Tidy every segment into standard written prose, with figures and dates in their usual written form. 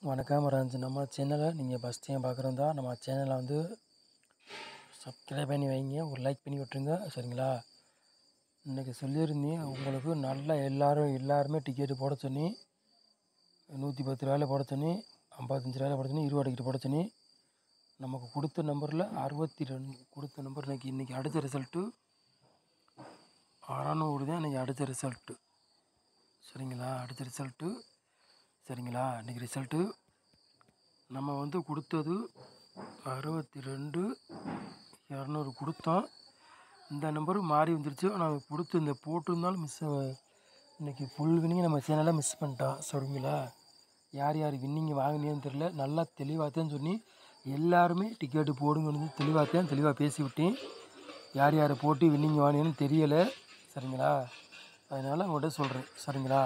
வணக்கம் ஃப்ரெண்ட்ஸ். நம்ம சேனலை நீங்கள் ஃபஸ்ட் டைம் பார்க்குறதா நம்ம சேனலை வந்து சப்ஸ்கிரைப் பண்ணி வைங்க, ஒரு லைக் பண்ணி விட்டுருங்க சரிங்களா. இன்றைக்கி சொல்லியிருந்தேன் உங்களுக்கு நல்லா எல்லாருமே டிக்கெட்டு போட சொன்னி 110 ரூபாயில் போட சொன்னி 55 ரூபாயில் போட சொன்னி 20 டிக்கெட் போட சொன்னி நமக்கு கொடுத்த நம்பரில் 62 கொடுத்த நம்பர் இன்றைக்கி அடுத்த ரிசல்ட்டு 600 தான் இன்றைக்கி அடுத்த ரிசல்ட்டு சரிங்களா. சரிங்களா. இன்றைக்கி ரிசல்ட்டு நம்ம வந்து கொடுத்தது 62,200 கொடுத்தோம். இந்த நம்பரும் மாறி வந்துருச்சு. ஆனால் கொடுத்து இந்த போட்டிருந்தாலும் இன்றைக்கி ஃபுல் வின்னிங் நம்ம சேனலில் மிஸ் பண்ணிட்டோம் சரிங்களா. யார் வின்னிங் வாங்கினேன்னு தெரில. நல்லா தெளிவாகத்தான் சொன்னி எல்லாருமே டிக்கெட்டு போடுங்கன்னு தெளிவாக பேசிவிட்டேன். யார் போட்டு வின்னிங் வாங்கினேன்னு தெரியலை சரிங்களா. அதனால் உங்கள்கிட்ட சொல்கிறேன் சரிங்களா.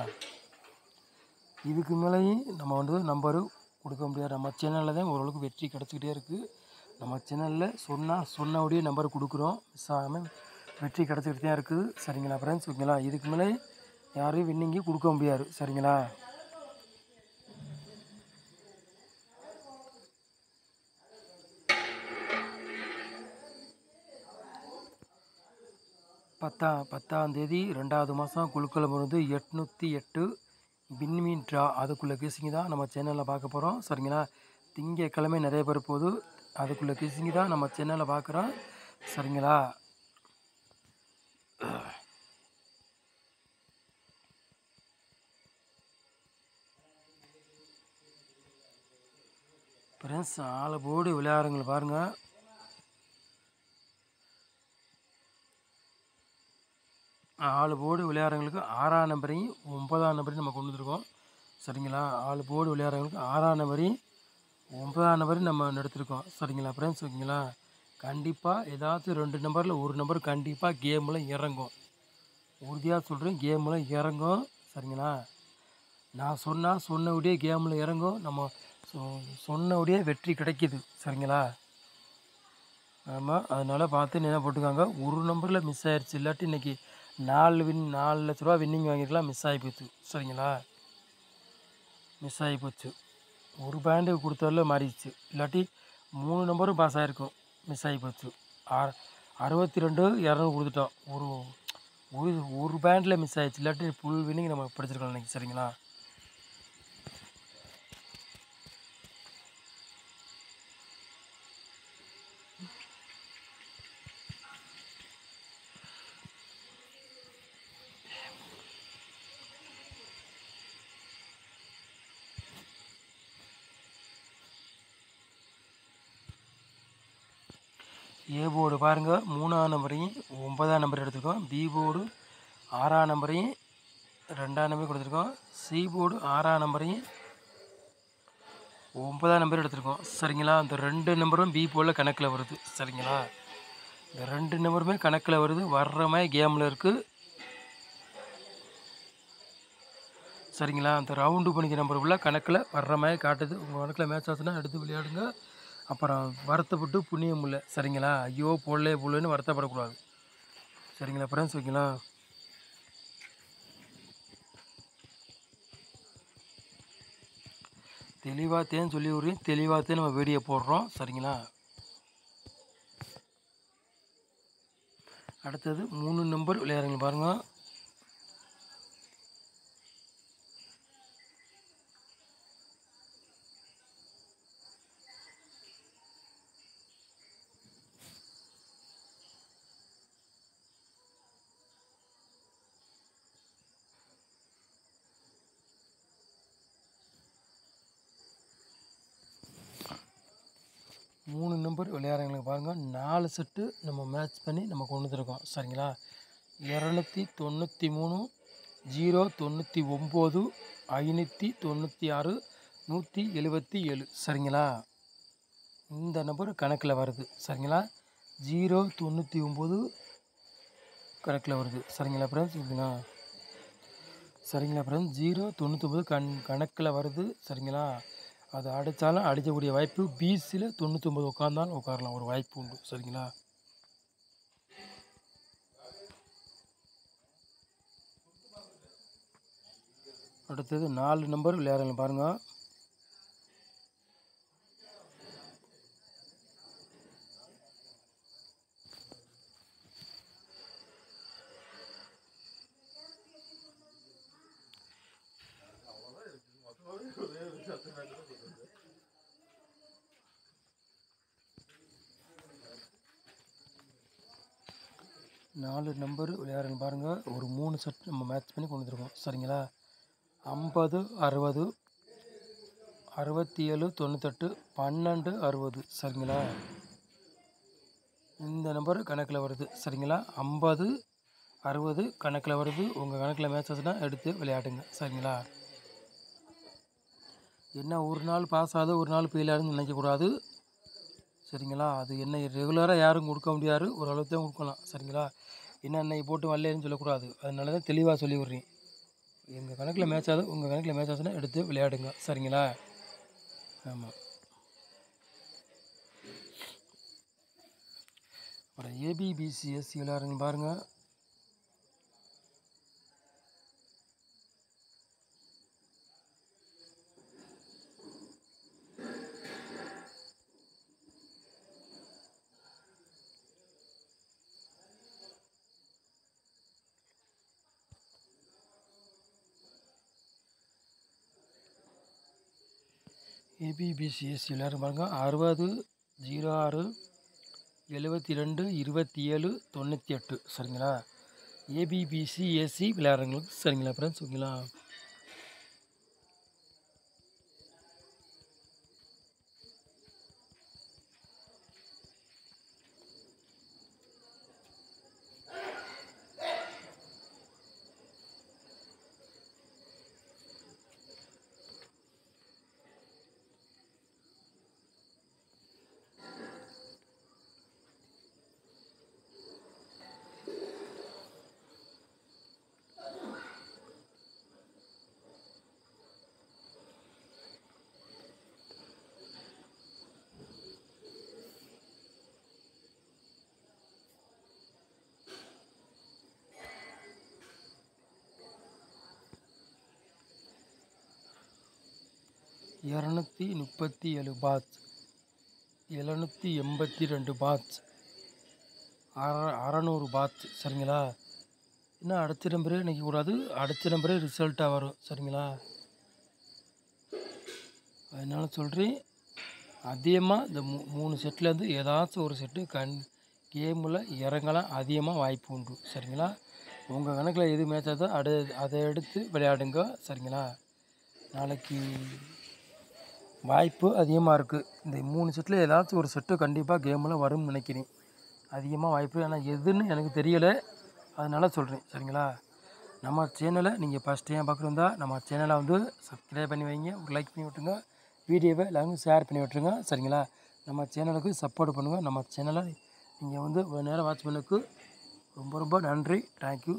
இதுக்கு மேலேயும் நம்ம வந்து நம்பரு கொடுக்க முடியாது. நம்ம சேனலில் தான் ஓரளவுக்கு வெற்றி கிடச்சிக்கிட்டே இருக்குது. நம்ம சேனலில் சொன்னபடியே நம்பர் கொடுக்குறோம். மிஸ் ஆகாமல் வெற்றி கிடச்சிக்கிட்டு தான் இருக்குது சரிங்களா ஃப்ரெண்ட்ஸ். ஓகேங்களா. இதுக்கு மேலே யாரையும் வின்னிங்கு கொடுக்க முடியாது சரிங்களா. பத்தாம் தேதி 2வது மாதம் குழுக்களம் வந்து 808 விண்மீன் ட்ரா. அதுக்குள்ளே கேசிங்க தான் நம்ம சேனலில் பார்க்க போகிறோம் சரிங்களா. திங்கக்கிழமை நிறைய பேர் போகுது. அதுக்குள்ளே கேசிங்க தான் நம்ம சேனலில் பார்க்குறோம் சரிங்களா. ஃப்ரெண்ட்ஸ் ஆளை போடு விளையாடுறவங்களை பாருங்கள். ஆள் போர்டு விளையாடுறவங்களுக்கு 6ஆம் நம்பரையும் 9ஆம் நம்பரையும் நம்ம கொண்டு வந்துருக்கோம் சரிங்களா. ஆள் போர்டு விளையாடுறவங்களுக்கு 6ஆம் நம்பரையும் 9ஆம் நம்பரையும் நம்ம எடுத்துருக்கோம் சரிங்களா ஃப்ரெண்ட்ஸ். ஓகேங்களா. கண்டிப்பாக ஏதாச்சும் 2 நம்பரில் ஒரு நம்பர் கண்டிப்பாக கேமில் இறங்கும். உறுதியாக சொல்கிறேன், கேமில் இறங்கும் சரிங்களா. நான் சொன்னபடியே கேமில் இறங்கும். நம்ம சொன்னபடியே வெற்றி கிடைக்கிது சரிங்களா. ஆமாம், அதனால் பார்த்து என்ன போட்டுக்காங்க. ஒரு நம்பரில் மிஸ் ஆயிடுச்சு. இல்லாட்டி இன்றைக்கி 4 லட்ச ரூபா வின்னிங் வாங்கியிருக்கலாம். மிஸ் ஆகி போச்சு சரிங்களா. மிஸ் ஆகி போச்சு. ஒரு பேண்டு கொடுத்தால மாறிடுச்சு. இல்லாட்டி 3 நம்பரும் பாஸ் ஆகிருக்கும். மிஸ் ஆகி போச்சு. 62,200 கொடுத்துட்டோம். ஒரு பேண்டில் மிஸ் ஆகிடுச்சு. இல்லாட்டி ஃபுல் வின்னிங் நம்ம படிச்சிருக்கோம் இன்றைக்கி சரிங்களா. ஏ போர்டு பாருங்கள், 3ஆம் நம்பரையும் 9ஆம் நம்பர் எடுத்துருக்கோம். பி போர்டு 6ஆம் நம்பரையும் 2ஆம் நம்பரையும் கொடுத்துருக்கோம். சி போர்டு 6ஆம் நம்பரையும் 9ஆம் நம்பர் எடுத்துருக்கோம் சரிங்களா. அந்த 2 நம்பரும் பி போர்டில் கணக்கில் வருது சரிங்களா. இந்த 2 நம்பருமே கணக்கில் வருது. வர்ற மாதிரி கேமில் இருக்குது சரிங்களா. அந்த ரவுண்டு பண்ணிக்கிற நம்பர் உள்ள கணக்கில் வர்ற மாதிரி காட்டுது. உங்கள் கணக்கில் மேட்ச் ஆச்சுன்னா எடுத்து விளையாடுங்க. அப்புறம் வருத்தப்பட்டு புண்ணியம் இல்லை சரிங்களா. ஐயோ போடலன்னு வருத்தப்படக்கூடாது சரிங்களா ஃப்ரெண்ட்ஸ். ஓகேங்களா. தெளிவாகத்தேன்னு சொல்லி விட்றேன். தெளிவாகத்தே நம்ம வீடியோ போடுறோம் சரிங்களா. அடுத்தது 3 நம்பர் விளையாடுங்க பாருங்கள். மூணு நம்பர் விளையாடுறவங்களுக்கு பாருங்கள். 4 செட்டு நம்ம மேட்ச் பண்ணி நம்ம கொண்டு வந்துருக்கோம் சரிங்களா. 293, 099, 596, 177 சரிங்களா. இந்த நம்பர் கணக்கில் வருது சரிங்களா. 099 கணக்கில் வருது சரிங்களா ஃப்ரெண்ட்ஸ். ஓகேங்களா. சரிங்களா ஃப்ரெண்ட்ஸ். 099 கணக்கில் வருது சரிங்களா. அது அடித்தாலும் அடிக்கக்கூடிய வாய்ப்பு. பிசியில் 99 உட்காந்தாலும் உட்காரலாம், ஒரு வாய்ப்பு உண்டு சரிங்களா. அடுத்தது 4 நம்பர் விளையாடுங்க பாருங்கள். 4 நம்பர் விளையாடுங்க பாருங்கள். ஒரு 3 செட் நம்ம மேட்ச் பண்ணி கொண்டு வந்துருக்கோம் சரிங்களா. 50, 60, 67, 98, 12, 60 சரிங்களா. இந்த நம்பர் கணக்கில் வருது சரிங்களா. 50, 60 கணக்கில் வருது. உங்கள் கணக்கில் மேட்ச் ஆச்சுன்னா எடுத்து விளையாடுங்க சரிங்களா. என்ன ஒரு நாள் பாஸ் ஆகுது ஒரு நாள் ஃபெயில் ஆகுதுன்னு நினைக்கக்கூடாது சரிங்களா. அது என்ன ரெகுலராக யாரும் கொடுக்க முடியாது, ஓரளவுக்கு தான் கொடுக்கலாம் சரிங்களா. என்ன இன்னைக்கு போட்டு வரலன்னு சொல்லக்கூடாது. அதனால தான் தெளிவாக சொல்லி விட்றேன். எங்கள் கணக்கில் மேட்ச் ஆகுது உங்கள் கணக்கில் மேட்ச் ஆச்சுன்னா எடுத்து விளையாடுங்க சரிங்களா. ஆமாம். அப்புறம் ஏபிபிசிஎஸ் விளையாடுங்க பாருங்கள். ஏபிபிசிஎஸ் விளையாடுங்க பாருங்கள். 60, 06, 72, 27, 98 சரிங்களா. ஏபிபிசிஎஸ்சி விளையாடுறவங்களுக்கு சரிங்களா ஃப்ரெண்ட்ஸ் ஓகேங்களா. $237 பாட்ச், 782 பாட்ச், 600 பாட்ச் சரிங்களா. இன்னும் அடுத்த நம்பரே நிற்கக்கூடாது, அடுத்த நம்பரே ரிசல்ட்டாக வரும் சரிங்களா. அதனால் சொல்கிறேன், அதிகமாக இந்த 3 செட்லேருந்து ஏதாச்சும் ஒரு செட்டு கேமில் இறங்கலாம் அதிகமாக வாய்ப்பு உண்டு சரிங்களா. உங்கள் கணக்கில் எது மேட்ச் ஆகுதோ அதை எடுத்து விளையாடுங்க சரிங்களா. நாளைக்கு வாய்ப்பு அதிகமாக இருக்குது. இந்த 3 செட்டில் ஏதாச்சும் ஒரு செட்டு கண்டிப்பாக கேமில் வரும்னு நினைக்கிறேன். அதிகமாக வாய்ப்பு, ஆனால் எதுன்னு எனக்கு தெரியலை, அதனால் சொல்கிறேன் சரிங்களா. நம்ம சேனலை நீங்கள் ஃபஸ்ட் டைம் பார்க்குறதா நம்ம சேனலை வந்து சப்ஸ்கிரைப் பண்ணி வைங்க, ஒரு லைக் பண்ணி விட்டுருங்க, வீடியோவை எல்லாருக்கும் ஷேர் பண்ணி விட்டுருங்க சரிங்களா. நம்ம சேனலுக்கு சப்போர்ட் பண்ணுங்கள். நம்ம சேனலை நீங்கள் வந்து ஒரு நேரம் வாட்ச் பண்ணதுக்கு ரொம்ப ரொம்ப நன்றி. தேங்க்யூ.